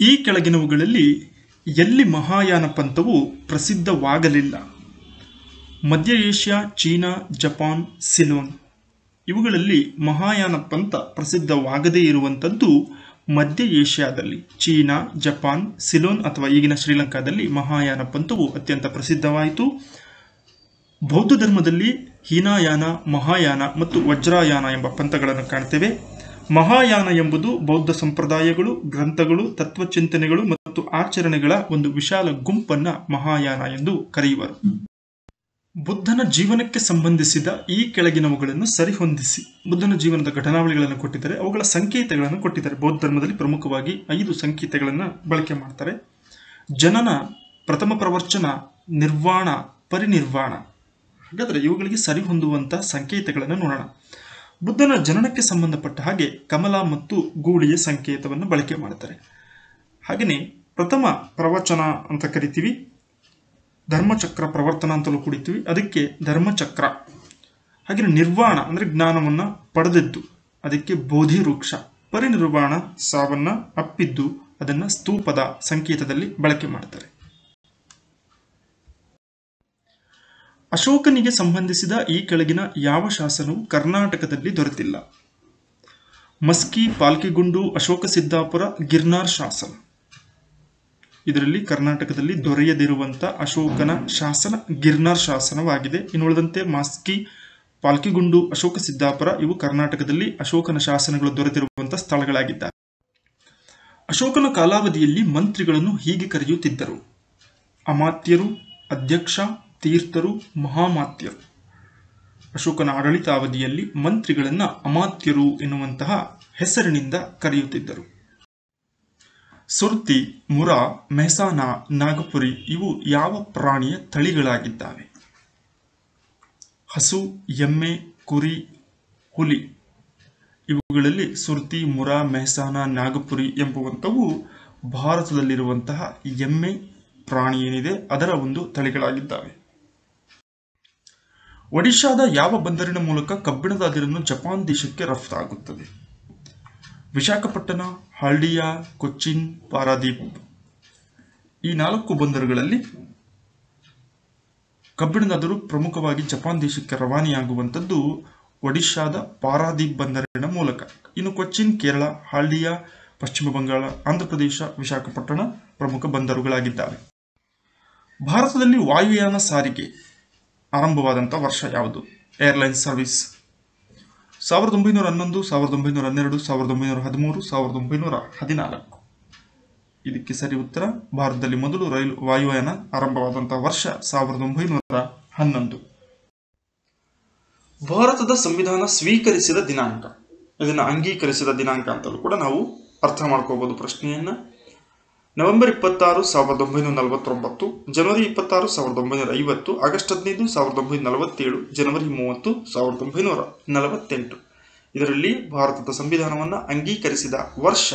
ಈ ಕೆಳಗಿನವುಗಳಲ್ಲಿ ಎಲ್ಲಿ ಮಹಾಯಾನ ಪಂಥವು ಪ್ರಸಿದ್ಧವಾಗಲಿಲ್ಲ? ಮಧ್ಯ ಏಷ್ಯಾ, ಚೀನಾ, ಜಪಾನ್, ಸಿಲೋನ್. ಇವುಗಳಲ್ಲಿ ಮಹಾಯಾನ ಪಂಥ ಪ್ರಸಿದ್ಧವಾಗದೇ ಇರುವಂಥದ್ದು ಮಧ್ಯ ಏಷ್ಯಾದಲ್ಲಿ, ಚೀನಾ, ಜಪಾನ್, ಸಿಲೋನ್ ಅಥವಾ ಈಗಿನ ಶ್ರೀಲಂಕಾದಲ್ಲಿ ಮಹಾಯಾನ ಪಂಥವು ಅತ್ಯಂತ ಪ್ರಸಿದ್ಧವಾಯಿತು. ಬೌದ್ಧ ಧರ್ಮದಲ್ಲಿ ಹೀನಾಯಾನ, ಮಹಾಯಾನ ಮತ್ತು ವಜ್ರಾಯಾನ ಎಂಬ ಪಂಥಗಳನ್ನು ಕಾಣ್ತೇವೆ. ಮಹಾಯಾನ ಎಂಬುದು ಬೌದ್ಧ ಸಂಪ್ರದಾಯಗಳು, ಗ್ರಂಥಗಳು, ತತ್ವಚಿಂತನೆಗಳು ಮತ್ತು ಆಚರಣೆಗಳ ಒಂದು ವಿಶಾಲ ಗುಂಪನ್ನ ಮಹಾಯಾನ ಎಂದು ಕರೆಯುವರು. ಬುದ್ಧನ ಜೀವನಕ್ಕೆ ಸಂಬಂಧಿಸಿದ ಈ ಕೆಳಗಿನವುಗಳನ್ನು ಸರಿಹೊಂದಿಸಿ. ಬುದ್ಧನ ಜೀವನದ ಘಟನಾವಳಿಗಳನ್ನು ಕೊಟ್ಟಿದ್ದಾರೆ, ಅವುಗಳ ಸಂಕೇತಗಳನ್ನು ಕೊಟ್ಟಿದ್ದಾರೆ. ಬೌದ್ಧ ಧರ್ಮದಲ್ಲಿ ಪ್ರಮುಖವಾಗಿ 5 ಸಂಕೇತಗಳನ್ನು ಬಳಕೆ ಮಾಡ್ತಾರೆ. ಜನನ, ಪ್ರಥಮ ಪ್ರವಚನ, ನಿರ್ವಾಣ, ಪರಿನಿರ್ವಾಣ. ಹಾಗಾದರೆ ಇವುಗಳಿಗೆ ಸರಿಹೊಂದುವಂತಹ ಸಂಕೇತಗಳನ್ನು ನೋಡೋಣ. ಬುದ್ಧನ ಜನನಕ್ಕೆ ಸಂಬಂಧಪಟ್ಟ ಹಾಗೆ ಕಮಲ ಮತ್ತು ಗೂಳಿಯ ಸಂಕೇತವನ್ನು ಬಳಕೆ ಮಾಡ್ತಾರೆ. ಹಾಗೆಯೇ ಪ್ರಥಮ ಪ್ರವಚನ ಅಂತ ಕರಿತೀವಿ, ಧರ್ಮಚಕ್ರ ಪ್ರವರ್ತನ ಅಂತಲೂ ಕುಡಿತೀವಿ, ಅದಕ್ಕೆ ಧರ್ಮಚಕ್ರ. ಹಾಗೆ ನಿರ್ವಾಣ ಅಂದರೆ ಜ್ಞಾನವನ್ನ ಪಡೆದದ್ದು, ಅದಕ್ಕೆ ಬೋಧಿ ವೃಕ್ಷ. ಪರಿನಿರ್ವಾಣ ಸಾವನ್ನ ಅಪ್ಪಿದ್ದು, ಅದನ್ನ ಸ್ತೂಪದ ಸಂಕೇತದಲ್ಲಿ ಬಳಕೆ ಮಾಡ್ತಾರೆ. ಅಶೋಕನಿಗೆ ಸಂಬಂಧಿಸಿದ ಈ ಕೆಳಗಿನ ಯಾವ ಶಾಸನವು ಕರ್ನಾಟಕದಲ್ಲಿ ದೊರೆತಿಲ್ಲ? ಮಸ್ಕಿ, ಪಾಲ್ಕಿಗುಂಡು, ಅಶೋಕ ಸಿದ್ದಾಪುರ, ಗಿರ್ನಾರ್ ಶಾಸನ. ಇದರಲ್ಲಿ ಕರ್ನಾಟಕದಲ್ಲಿ ದೊರೆಯದಿರುವಂಥ ಅಶೋಕನ ಶಾಸನ ಗಿರ್ನಾರ್ ಶಾಸನವಾಗಿದೆ. ಇನ್ನು ಉಳಿದಂತೆ ಮಸ್ಕಿ, ಪಾಲ್ಕಿಗುಂಡು, ಅಶೋಕ ಸಿದ್ದಾಪುರ ಇವು ಕರ್ನಾಟಕದಲ್ಲಿ ಅಶೋಕನ ಶಾಸನಗಳು ದೊರೆತಿರುವಂಥ ಸ್ಥಳಗಳಾಗಿದ್ದಾರೆ. ಅಶೋಕನ ಕಾಲಾವಧಿಯಲ್ಲಿ ಮಂತ್ರಿಗಳನ್ನು ಹೀಗೆ ಕರೆಯುತ್ತಿದ್ದರು: ಅಮಾತ್ಯರು, ಅಧ್ಯಕ್ಷ, ತೀರ್ಥರು, ಮಹಾಮಾತ್ಯರು. ಅಶೋಕನ ಆಡಳಿತಾವಧಿಯಲ್ಲಿ ಮಂತ್ರಿಗಳನ್ನ ಅಮಾತ್ಯರು ಎನ್ನುವಂತಹ ಹೆಸರಿನಿಂದ ಕರೆಯುತ್ತಿದ್ದರು. ಸುರ್ತಿ, ಮುರಾ, ಮೆಹಸಾನ, ನಾಗಪುರಿ ಇವು ಯಾವ ಪ್ರಾಣಿಯ ತಳಿಗಳಾಗಿದ್ದಾವೆ? ಹಸು, ಎಮ್ಮೆ, ಕುರಿ, ಹುಲಿ. ಇವುಗಳಲ್ಲಿ ಸುರ್ತಿ, ಮುರಾ, ಮೆಹಸಾನ, ನಾಗಪುರಿ ಎಂಬುವಂಥವು ಭಾರತದಲ್ಲಿರುವಂತಹ ಎಮ್ಮೆ ಪ್ರಾಣಿ ಏನಿದೆ ಅದರ ಒಂದು ತಳಿಗಳಾಗಿದ್ದಾವೆ. ಒಡಿಶಾದ ಯಾವ ಬಂದರಿನ ಮೂಲಕ ಕಬ್ಬಿಣದ ಅದಿರನ್ನು ಜಪಾನ್ ದೇಶಕ್ಕೆ ರಫ್ತಾಗುತ್ತದೆ? ವಿಶಾಖಪಟ್ಟಣ, ಹಾಲ್ಡಿಯಾ, ಕೊಚ್ಚಿನ್, ಪಾರಾದೀಪ್. ಈ 4 ಬಂದರುಗಳಲ್ಲಿ ಕಬ್ಬಿಣದ ಅದಿರು ಪ್ರಮುಖವಾಗಿ ಜಪಾನ್ ದೇಶಕ್ಕೆ ರವಾನೆಯಾಗುವಂಥದ್ದು ಒಡಿಶಾದ ಪಾರಾದೀಪ್ ಬಂದರಿನ ಮೂಲಕ. ಇನ್ನು ಕೊಚ್ಚಿನ್ ಕೇರಳ, ಹಾಲ್ಡಿಯಾ ಪಶ್ಚಿಮ ಬಂಗಾಳ, ಆಂಧ್ರಪ್ರದೇಶ, ವಿಶಾಖಪಟ್ಟಣ ಪ್ರಮುಖ ಬಂದರುಗಳಾಗಿದ್ದಾವೆ. ಭಾರತದಲ್ಲಿ ವಾಯುಯಾನ ಸಾರಿಗೆ ಆರಂಭವಾದಂಥ ವರ್ಷ ಯಾವುದು? Airlines service 1911, 1912, 1913, 1914. ಇದಕ್ಕೆ ಸರಿ ಉತ್ತರ. ಭಾರತದಲ್ಲಿ ಮೊದಲು ವಾಯುಯಾನ ಆರಂಭವಾದಂತಹ ವರ್ಷ 1911. ಭಾರತದ ಸಂವಿಧಾನ ಸ್ವೀಕರಿಸಿದ ದಿನಾಂಕ, ಇದನ್ನು ಅಂಗೀಕರಿಸಿದ ದಿನಾಂಕ ಅಂತಲೂ ಕೂಡ ನಾವು ಅರ್ಥ ಮಾಡ್ಕೋಬಹುದು ಪ್ರಶ್ನೆಯನ್ನ. ನವೆಂಬರ್ 26, 1949, ಜನವರಿ 26, 1950, ಆಗಸ್ಟ್ 15, 1947, ಜನವರಿ 30, 1948. ಇದರಲ್ಲಿ ಭಾರತದ ಸಂವಿಧಾನವನ್ನು ಅಂಗೀಕರಿಸಿದ ವರ್ಷ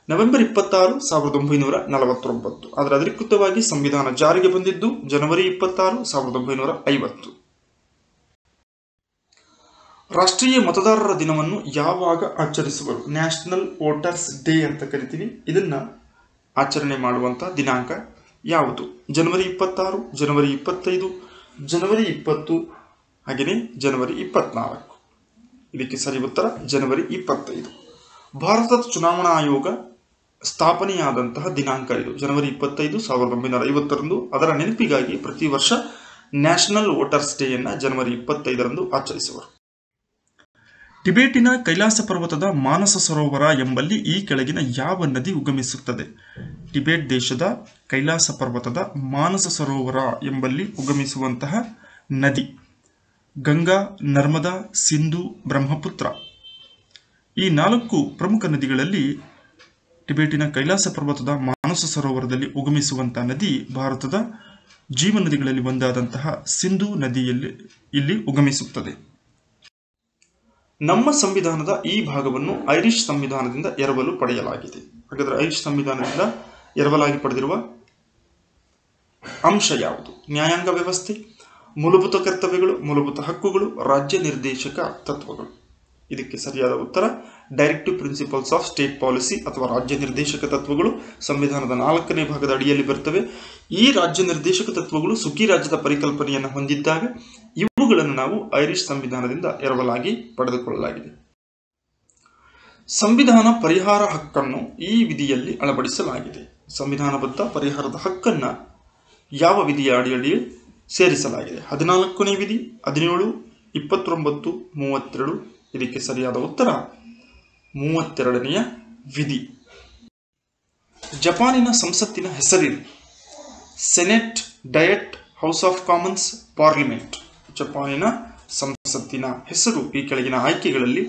ನವೆಂಬರ್ 26, 1949. ಆದರೆ ಅಧಿಕೃತವಾಗಿ ಸಂವಿಧಾನ ಜಾರಿಗೆ ಬಂದಿದ್ದು ಜನವರಿ 26, 1950. ರಾಷ್ಟ್ರೀಯ ಮತದಾರರ ದಿನವನ್ನು ಯಾವಾಗ ಆಚರಿಸುವರು? ನ್ಯಾಷನಲ್ ವೋಟರ್ಸ್ ಡೇ ಅಂತ ಕರಿತೀವಿ. ಇದನ್ನ ಆಚರಣೆ ಮಾಡುವಂತಹ ದಿನಾಂಕ ಯಾವುದು? ಜನವರಿ 26, ಜನವರಿ 25, ಜನವರಿ 20, ಹಾಗೆಯೇ ಜನವರಿ 24. ಇದಕ್ಕೆ ಸರಿ ಉತ್ತರ ಜನವರಿ 25. ಭಾರತದ ಚುನಾವಣಾ ಆಯೋಗ ಸ್ಥಾಪನೆಯಾದಂತಹ ದಿನಾಂಕ ಇದು ಜನವರಿ 25, 1950. ಅದರ ನೆನಪಿಗಾಗಿ ಪ್ರತಿ ವರ್ಷ ನ್ಯಾಷನಲ್ ವೋಟರ್ಸ್ ಡೇಯನ್ನು ಜನವರಿ 25 ಆಚರಿಸುವರು. ಟಿಬೇಟಿನ ಕೈಲಾಸ ಪರ್ವತದ ಮಾನಸ ಸರೋವರ ಎಂಬಲ್ಲಿ ಈ ಕೆಳಗಿನ ಯಾವ ನದಿ ಉಗಮಿಸುತ್ತದೆ? ಟಿಬೇಟ್ ದೇಶದ ಕೈಲಾಸ ಪರ್ವತದ ಮಾನಸ ಸರೋವರ ಎಂಬಲ್ಲಿ ಉಗಮಿಸುವಂತಹ ನದಿ ಗಂಗಾ, ನರ್ಮದಾ, ಸಿಂಧು, ಬ್ರಹ್ಮಪುತ್ರ. ಈ 4 ಪ್ರಮುಖ ನದಿಗಳಲ್ಲಿ ಟಿಬೇಟಿನ ಕೈಲಾಸ ಪರ್ವತದ ಮಾನಸ ಸರೋವರದಲ್ಲಿ ಉಗಮಿಸುವಂತಹ ನದಿ ಭಾರತದ ಜೀವ ನದಿಗಳಲ್ಲಿ ಒಂದಾದಂತಹ ಸಿಂಧು ನದಿಯಲ್ಲಿ ಇಲ್ಲಿ ಉಗಮಿಸುತ್ತದೆ. ನಮ್ಮ ಸಂವಿಧಾನದ ಈ ಭಾಗವನ್ನು ಐರಿಷ್ ಸಂವಿಧಾನದಿಂದ ಎರವಲು ಪಡೆಯಲಾಗಿದೆ. ಹಾಗಾದರೆ ಐರಿಷ್ ಸಂವಿಧಾನದಿಂದ ಎರವಲಾಗಿ ಪಡೆದಿರುವ ಅಂಶ ಯಾವುದು? ನ್ಯಾಯಾಂಗ ವ್ಯವಸ್ಥೆ, ಮೂಲಭೂತ ಕರ್ತವ್ಯಗಳು, ಮೂಲಭೂತ ಹಕ್ಕುಗಳು, ರಾಜ್ಯ ನಿರ್ದೇಶಕ ತತ್ವಗಳು. ಇದಕ್ಕೆ ಸರಿಯಾದ ಉತ್ತರ directive principles of state policy ಅಥವಾ ರಾಜ್ಯ ನಿರ್ದೇಶಕ ತತ್ವಗಳು ಸಂವಿಧಾನದ 4ನೇ ಭಾಗದ ಅಡಿಯಲ್ಲಿ ಬರ್ತವೆ. ಈ ರಾಜ್ಯ ನಿರ್ದೇಶಕ ತತ್ವಗಳು ಸುಗ್ಗಿ ರಾಜ್ಯದ ಪರಿಕಲ್ಪನೆಯನ್ನು ಹೊಂದಿದ್ದಾವೆ. ಇವುಗಳನ್ನು ನಾವು ಐರಿಷ್ ಸಂವಿಧಾನದಿಂದ ಎರವಲಾಗಿ ಪಡೆದುಕೊಳ್ಳಲಾಗಿದೆ. ಸಂವಿಧಾನ ಪರಿಹಾರ ಹಕ್ಕನ್ನು ಈ ವಿಧಿಯಲ್ಲಿ ಅಳವಡಿಸಲಾಗಿದೆ. ಸಂವಿಧಾನಬದ್ಧ ಪರಿಹಾರದ ಹಕ್ಕನ್ನು ಯಾವ ವಿಧಿಯ ಅಡಿಯಲ್ಲಿ ಸೇರಿಸಲಾಗಿದೆ? 14ನೇ ವಿಧಿ, 17, 29, 32. ಇದಕ್ಕೆ ಸರಿಯಾದ ಉತ್ತರ 32ನೆಯ ವಿಧಿ. ಜಪಾನಿನ ಸಂಸತ್ತಿನ ಹೆಸರೇನು? Senate, diet, house of Commons, parliament. ಜಪಾನಿನ ಸಂಸತ್ತಿನ ಹೆಸರು ಈ ಕೆಳಗಿನ ಆಯ್ಕೆಗಳಲ್ಲಿ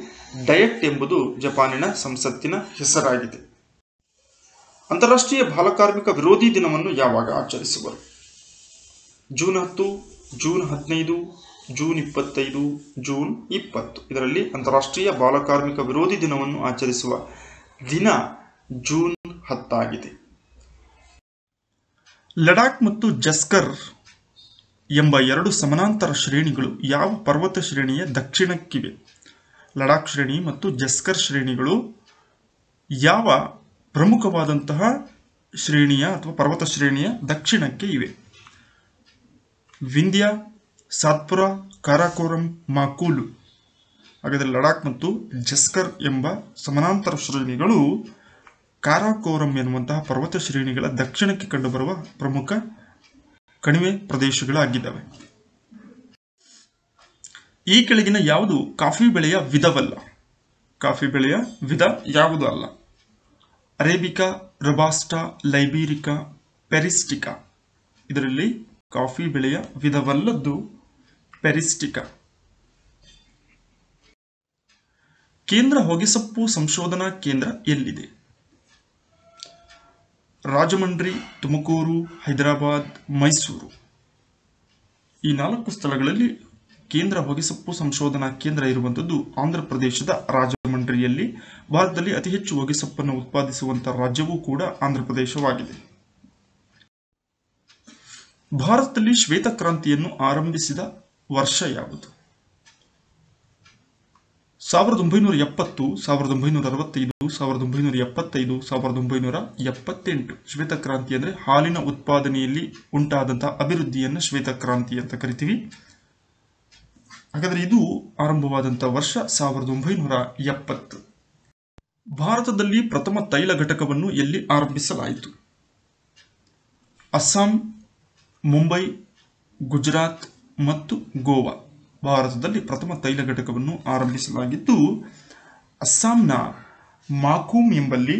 ಡಯಟ್ ಎಂಬುದು ಜಪಾನಿನ ಸಂಸತ್ತಿನ ಹೆಸರಾಗಿದೆ. ಅಂತಾರಾಷ್ಟ್ರೀಯ ಬಾಲಕಾರ್ಮಿಕ ವಿರೋಧಿ ದಿನವನ್ನು ಯಾವಾಗ ಆಚರಿಸುವರು? June 10, June 15, June 25, June 20. ಇದರಲ್ಲಿ ಅಂತಾರಾಷ್ಟ್ರೀಯ ಬಾಲಕಾರ್ಮಿಕ ವಿರೋಧಿ ದಿನವನ್ನು ಆಚರಿಸುವ ದಿನ ಜೂನ್ 10 ಆಗಿದೆ. ಲಡಾಖ್ ಮತ್ತು ಜಸ್ಕರ್ ಎಂಬ 2 ಸಮಾನಾಂತರ ಶ್ರೇಣಿಗಳು ಯಾವ ಪರ್ವತ ಶ್ರೇಣಿಯ ದಕ್ಷಿಣಕ್ಕಿವೆ? ಲಡಾಖ್ ಶ್ರೇಣಿ ಮತ್ತು ಜಸ್ಕರ್ ಶ್ರೇಣಿಗಳು ಯಾವ ಪ್ರಮುಖವಾದಂತಹ ಶ್ರೇಣಿಯ ಅಥವಾ ಪರ್ವತ ಶ್ರೇಣಿಯ ದಕ್ಷಿಣಕ್ಕೆ ಇವೆ? ವಿಂಧ್ಯ, ಸಾತ್ಪುರ, ಕಾರಾಕೋರಂ, ಮಾಕೂಲು. ಹಾಗಾದರೆ ಲಡಾಖ್ ಮತ್ತು ಜಸ್ಕರ್ ಎಂಬ ಸಮಾನಾಂತರ ಶ್ರೇಣಿಗಳು ಕಾರಾಕೋರಂ ಎನ್ನುವಂತಹ ಪರ್ವತ ಶ್ರೇಣಿಗಳ ದಕ್ಷಿಣಕ್ಕೆ ಕಂಡುಬರುವ ಪ್ರಮುಖ ಕಣಿವೆ ಪ್ರದೇಶಗಳಾಗಿದ್ದಾವೆ. ಈ ಕೆಳಗಿನ ಯಾವುದು ಕಾಫಿ ಬೆಳೆಯ ವಿಧವಲ್ಲ? ಕಾಫಿ ಬೆಳೆಯ ವಿಧ ಯಾವುದು ಅಲ್ಲ? ಅರೇಬಿಕಾ, ರೊಬಾಸ್ಟಾ, ಲೈಬೀರಿಕಾ, ಪೆರಿಸ್ಟಿಕಾ. ಇದರಲ್ಲಿ ಕಾಫಿ ಬೆಳೆಯ ವಿಧವಲ್ಲದ್ದು ಪೆರಿಸ್ಟಿಕಾ. ಕೇಂದ್ರ ಹೊಗೆಸೊಪ್ಪು ಸಂಶೋಧನಾ ಕೇಂದ್ರ ಎಲ್ಲಿದೆ? ರಾಜಮಂಡ್ರಿ, ತುಮಕೂರು, ಹೈದರಾಬಾದ್, ಮೈಸೂರು. ಈ 4 ಸ್ಥಳಗಳಲ್ಲಿ ಕೇಂದ್ರ ಹೊಗೆಸೊಪ್ಪು ಸಂಶೋಧನಾ ಕೇಂದ್ರ ಇರುವಂಥದ್ದು ಆಂಧ್ರ ಪ್ರದೇಶದ ರಾಜಮಂಡ್ರಿಯಲ್ಲಿ. ಭಾರತದಲ್ಲಿ ಅತಿ ಹೆಚ್ಚು ಹೊಗೆಸೊಪ್ಪನ್ನು ಉತ್ಪಾದಿಸುವಂತಹ ರಾಜ್ಯವೂ ಕೂಡ ಆಂಧ್ರ ಪ್ರದೇಶವಾಗಿದೆ. ಭಾರತದಲ್ಲಿ ಶ್ವೇತಕ್ರಾಂತಿಯನ್ನು ಆರಂಭಿಸಿದ ವರ್ಷ ಯಾವುದು? 1970, 1965, 1975, 1978. ಶ್ವೇತಕ್ರಾಂತಿ ಅಂದರೆ ಹಾಲಿನ ಉತ್ಪಾದನೆಯಲ್ಲಿ ಉಂಟಾದಂತಹ ಅಭಿವೃದ್ಧಿಯನ್ನು ಶ್ವೇತಕ್ರಾಂತಿ ಅಂತ ಕರಿತೀವಿ. ಹಾಗಾದರೆ ಇದು ಆರಂಭವಾದಂತಹ ವರ್ಷ 1970. ಭಾರತದಲ್ಲಿ ಪ್ರಥಮ ತೈಲ ಘಟಕವನ್ನು ಎಲ್ಲಿ ಆರಂಭಿಸಲಾಯಿತು? ಅಸ್ಸಾಂ, ಮುಂಬೈ, ಗುಜರಾತ್ ಮತ್ತು ಗೋವಾ. ಭಾರತದಲ್ಲಿ ಪ್ರಥಮ ತೈಲ ಘಟಕವನ್ನು ಆರಂಭಿಸಲಾಗಿದ್ದು ಅಸ್ಸಾಂನ ಮಾಕೂಮ್ ಎಂಬಲ್ಲಿ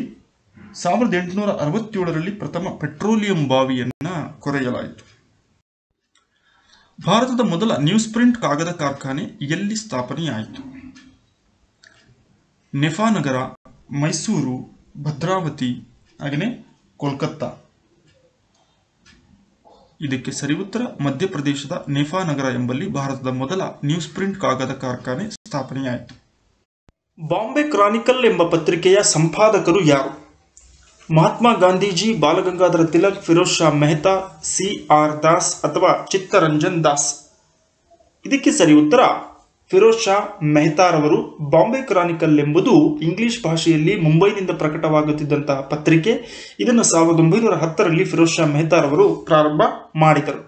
1867ರಲ್ಲಿ ಪ್ರಥಮ ಪೆಟ್ರೋಲಿಯಂ ಬಾವಿಯನ್ನು ಕೊರೆಯಲಾಯಿತು. ಭಾರತದ ಮೊದಲ ನ್ಯೂಸ್ ಪ್ರಿಂಟ್ ಕಾಗದ ಕಾರ್ಖಾನೆ ಎಲ್ಲಿ ಸ್ಥಾಪನೆಯಾಯಿತು? ನೆಫಾನಗರ, ಮೈಸೂರು, ಭದ್ರಾವತಿ, ಹಾಗೆಯೇ ಕೋಲ್ಕತ್ತಾ. ಇದಕ್ಕೆ ಸರಿ ಉತ್ತರ ಮಧ್ಯಪ್ರದೇಶದ ನೆಫಾನಗರ ಎಂಬಲ್ಲಿ ಭಾರತದ ಮೊದಲ ನ್ಯೂಸ್ ಪ್ರಿಂಟ್ ಕಾಗದ ಕಾರ್ಖಾನೆ ಸ್ಥಾಪನೆಯಾಯಿತು. ಬಾಂಬೆ ಕ್ರಾನಿಕಲ್ ಎಂಬ ಪತ್ರಿಕೆಯ ಸಂಪಾದಕರು ಯಾರು? ಮಹಾತ್ಮ ಗಾಂಧೀಜಿ, ಬಾಲಗಂಗಾಧರ ತಿಲಕ್, ಫಿರೋಜ್ ಶಾ ಮೆಹ್ತಾ, C.R. ದಾಸ್ ಅಥವಾ ಚಿತ್ತರಂಜನ್ ದಾಸ್. ಇದಕ್ಕೆ ಸರಿ ಉತ್ತರ ಫಿರೋಜ್ ಶಾ ಮೆಹ್ತಾರವರು. ಬಾಂಬೆ ಕ್ರಾನಿಕಲ್ ಎಂಬುದು ಇಂಗ್ಲಿಷ್ ಭಾಷೆಯಲ್ಲಿ ಮುಂಬೈನಿಂದ ಪ್ರಕಟವಾಗುತ್ತಿದ್ದಂತಹ ಪತ್ರಿಕೆ. ಇದನ್ನು 1910ರಲ್ಲಿ ಫಿರೋಜ್ ಶಾ ಮೆಹ್ತಾರವರು ಪ್ರಾರಂಭ ಮಾಡಿದರು.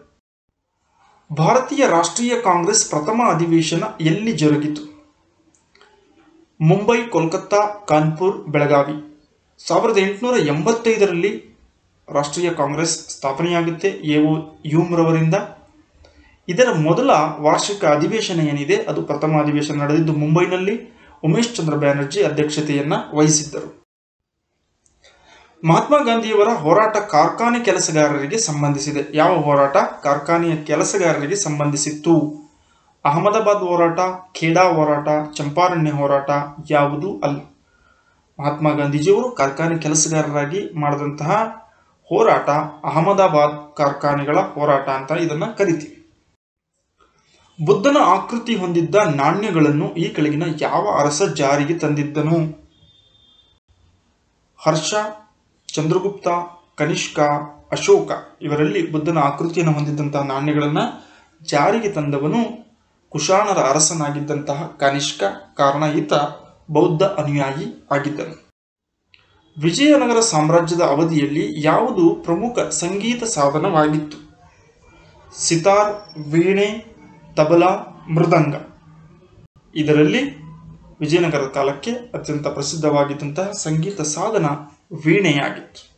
ಭಾರತೀಯ ರಾಷ್ಟ್ರೀಯ ಕಾಂಗ್ರೆಸ್ ಪ್ರಥಮ ಅಧಿವೇಶನ ಎಲ್ಲಿ ಜರುಗಿತು? ಮುಂಬೈ, ಕೋಲ್ಕತ್ತಾ, ಕಾನ್ಪುರ್, ಬೆಳಗಾವಿ. 1885ರಲ್ಲಿ ರಾಷ್ಟ್ರೀಯ ಕಾಂಗ್ರೆಸ್ ಸ್ಥಾಪನೆಯಾಗುತ್ತೆ ಎ.ಓ. ಹ್ಯೂಮ್ರವರಿಂದ. ಇದರ ಮೊದಲ ವಾರ್ಷಿಕ ಅಧಿವೇಶನ ಏನಿದೆ ಅದು ಪ್ರಥಮ ಅಧಿವೇಶನ ನಡೆದಿದ್ದು ಮುಂಬೈನಲ್ಲಿ. ಉಮೇಶ್ ಚಂದ್ರ ಬ್ಯಾನರ್ಜಿ ಅಧ್ಯಕ್ಷತೆಯನ್ನ ವಹಿಸಿದ್ದರು. ಮಹಾತ್ಮ ಗಾಂಧಿಯವರ ಹೋರಾಟ ಕಾರ್ಖಾನೆ ಕೆಲಸಗಾರರಿಗೆ ಸಂಬಂಧಿಸಿದೆ. ಯಾವ ಹೋರಾಟ ಕಾರ್ಖಾನೆಯ ಕೆಲಸಗಾರರಿಗೆ ಸಂಬಂಧಿಸಿತ್ತು? ಅಹಮದಾಬಾದ್ ಹೋರಾಟ, ಖೇಡಾ ಹೋರಾಟ, ಚಂಪಾರಣ್ಯ ಹೋರಾಟ ಯಾವುದೂ ಅಲ್ಲ. ಮಹಾತ್ಮ ಗಾಂಧೀಜಿಯವರು ಕಾರ್ಖಾನೆ ಕೆಲಸಗಾರರಾಗಿ ಮಾಡಿದಂತಹ ಹೋರಾಟ ಅಹಮದಾಬಾದ್ ಕಾರ್ಖಾನೆಗಳ ಹೋರಾಟ ಅಂತ ಇದನ್ನ ಕರಿತೀವಿ. ಬುದ್ಧನ ಆಕೃತಿ ಹೊಂದಿದ್ದ ನಾಣ್ಯಗಳನ್ನು ಈ ಕೆಳಗಿನ ಯಾವ ಅರಸ ಜಾರಿಗೆ ತಂದಿದ್ದನು? ಹರ್ಷ, ಚಂದ್ರಗುಪ್ತ, ಕನಿಷ್ಕ, ಅಶೋಕ. ಇವರಲ್ಲಿ ಬುದ್ಧನ ಆಕೃತಿಯನ್ನು ಹೊಂದಿದ್ದಂತಹ ನಾಣ್ಯಗಳನ್ನು ಜಾರಿಗೆ ತಂದವನು ಕುಶಾಣರ ಅರಸನಾಗಿದ್ದಂತಹ ಕನಿಷ್ಕ ಕಾರಣ ಈತ ಬೌದ್ಧ ಅನುಯಾಯಿ ಆಗಿದ್ದನು. ವಿಜಯನಗರ ಸಾಮ್ರಾಜ್ಯದ ಅವಧಿಯಲ್ಲಿ ಯಾವುದು ಪ್ರಮುಖ ಸಂಗೀತ ಸಾಧನವಾಗಿತ್ತು? ಸಿತಾರ್, ವೀಣೆ, ತಬಲಾ, ಮೃದಂಗ. ಇದರಲ್ಲಿ ವಿಜಯನಗರ ಕಾಲಕ್ಕೆ ಅತ್ಯಂತ ಪ್ರಸಿದ್ಧವಾಗಿದ್ದಂತಹ ಸಂಗೀತ ಸಾಧನ ವೀಣೆಯಾಗಿತ್ತು.